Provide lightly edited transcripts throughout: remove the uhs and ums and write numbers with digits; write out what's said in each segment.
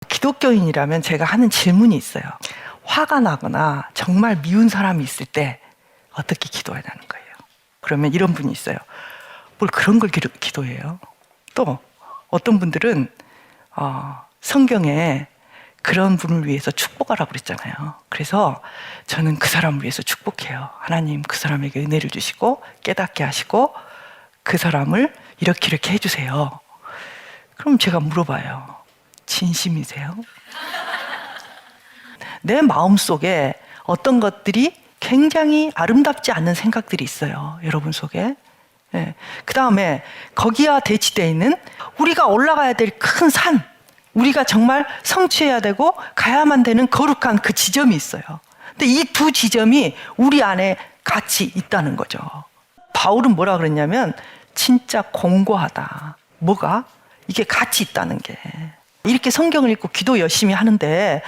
기독교인이라면 제가 하는 질문이 있어요. 화가 나거나 정말 미운 사람이 있을 때 어떻게 기도해야 하는 거예요? 그러면 이런 분이 있어요. 뭘 그런 걸 기도해요? 또 어떤 분들은 성경에 그런 분을 위해서 축복하라고 그랬잖아요. 그래서 저는 그 사람을 위해서 축복해요. 하나님 그 사람에게 은혜를 주시고 깨닫게 하시고 그 사람을 이렇게 해주세요. 그럼 제가 물어봐요. 진심이세요? 내 마음속에 어떤 것들이 굉장히 아름답지 않은 생각들이 있어요. 여러분 속에. 네. 그 다음에 거기와 대치되어 있는 우리가 올라가야 될 큰 산, 우리가 정말 성취해야 되고 가야만 되는 거룩한 그 지점이 있어요. 근데 이 두 지점이 우리 안에 같이 있다는 거죠. 바울은 뭐라 그랬냐면 진짜 공고하다. 뭐가? 이게 같이 있다는 게. 이렇게 성경을 읽고 기도 열심히 하는데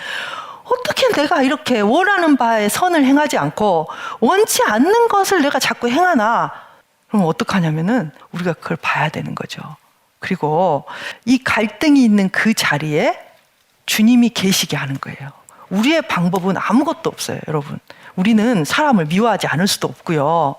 어떻게 내가 이렇게 원하는 바에 선을 행하지 않고 원치 않는 것을 내가 자꾸 행하나? 그럼 어떡하냐면은 우리가 그걸 봐야 되는 거죠. 그리고 이 갈등이 있는 그 자리에 주님이 계시게 하는 거예요. 우리의 방법은 아무것도 없어요, 여러분. 우리는 사람을 미워하지 않을 수도 없고요.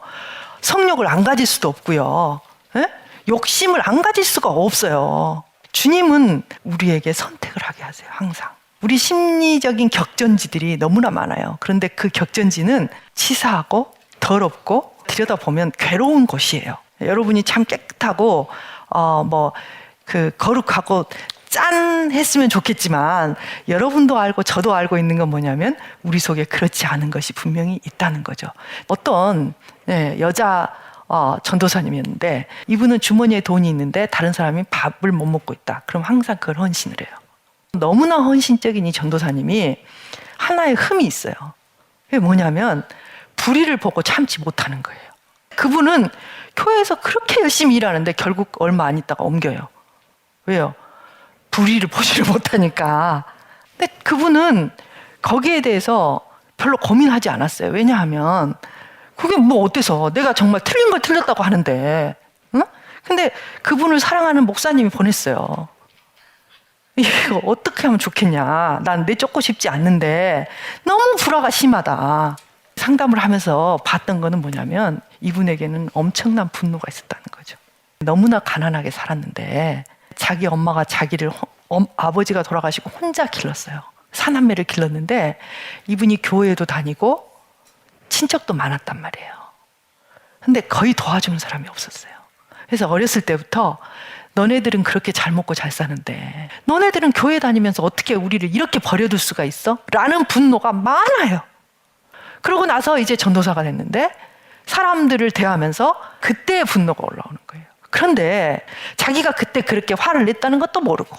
성욕을 안 가질 수도 없고요. 에? 욕심을 안 가질 수가 없어요. 주님은 우리에게 선택을 하게 하세요, 항상. 우리 심리적인 격전지들이 너무나 많아요. 그런데 그 격전지는 치사하고 더럽고 들여다보면 괴로운 곳이에요. 여러분이 참 깨끗하고 거룩하고 짠 했으면 좋겠지만 여러분도 알고 저도 알고 있는 건 뭐냐면 우리 속에 그렇지 않은 것이 분명히 있다는 거죠. 어떤 여자 전도사님이었는데 이분은 주머니에 돈이 있는데 다른 사람이 밥을 못 먹고 있다. 그럼 항상 그걸 헌신을 해요. 너무나 헌신적인 이 전도사님이 하나의 흠이 있어요. 그게 뭐냐면 불의를 보고 참지 못하는 거예요. 그분은 교회에서 그렇게 열심히 일하는데 결국 얼마 안 있다가 옮겨요. 왜요? 불의를 보지를 못하니까. 근데 그분은 거기에 대해서 별로 고민하지 않았어요. 왜냐하면 그게 뭐 어때서 내가 정말 틀린 걸 틀렸다고 하는데, 응? 근데 그분을 사랑하는 목사님이 보냈어요. 이거 어떻게 하면 좋겠냐. 난 내쫓고 싶지 않는데 너무 불화가 심하다. 상담을 하면서 봤던 거는 뭐냐면 이분에게는 엄청난 분노가 있었다는 거죠. 너무나 가난하게 살았는데 자기 엄마가 자기를 아버지가 돌아가시고 혼자 길렀어요. 사남매를 길렀는데 이분이 교회에도 다니고 친척도 많았단 말이에요. 근데 거의 도와주는 사람이 없었어요. 그래서 어렸을 때부터 너네들은 그렇게 잘 먹고 잘 사는데 너네들은 교회 다니면서 어떻게 우리를 이렇게 버려둘 수가 있어? 라는 분노가 많아요. 그러고 나서 이제 전도사가 됐는데 사람들을 대하면서 그때의 분노가 올라오는 거예요. 그런데 자기가 그때 그렇게 화를 냈다는 것도 모르고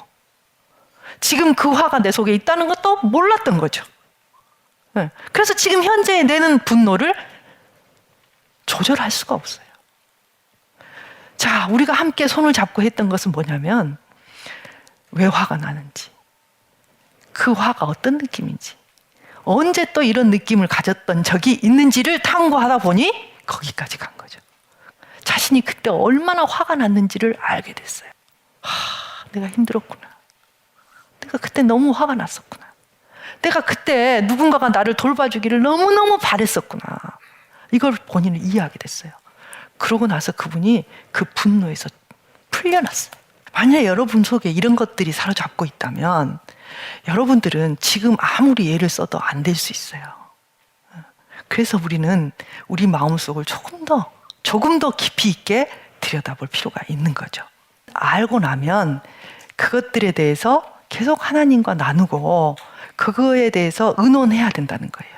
지금 그 화가 내 속에 있다는 것도 몰랐던 거죠. 그래서 지금 현재 내는 분노를 조절할 수가 없어요. 자, 우리가 함께 손을 잡고 했던 것은 뭐냐면 왜 화가 나는지, 그 화가 어떤 느낌인지, 언제 또 이런 느낌을 가졌던 적이 있는지를 탐구하다 보니 거기까지 간 거죠. 자신이 그때 얼마나 화가 났는지를 알게 됐어요. 내가 힘들었구나. 내가 그때 너무 화가 났었구나. 내가 그때 누군가가 나를 돌봐주기를 너무너무 바랬었구나. 이걸 본인은 이해하게 됐어요. 그러고 나서 그분이 그 분노에서 풀려났어요. 만약 여러분 속에 이런 것들이 사로잡고 있다면 여러분들은 지금 아무리 애를 써도 안 될 수 있어요. 그래서 우리는 우리 마음속을 조금 더 깊이 있게 들여다볼 필요가 있는 거죠. 알고 나면 그것들에 대해서 계속 하나님과 나누고 그거에 대해서 의논해야 된다는 거예요.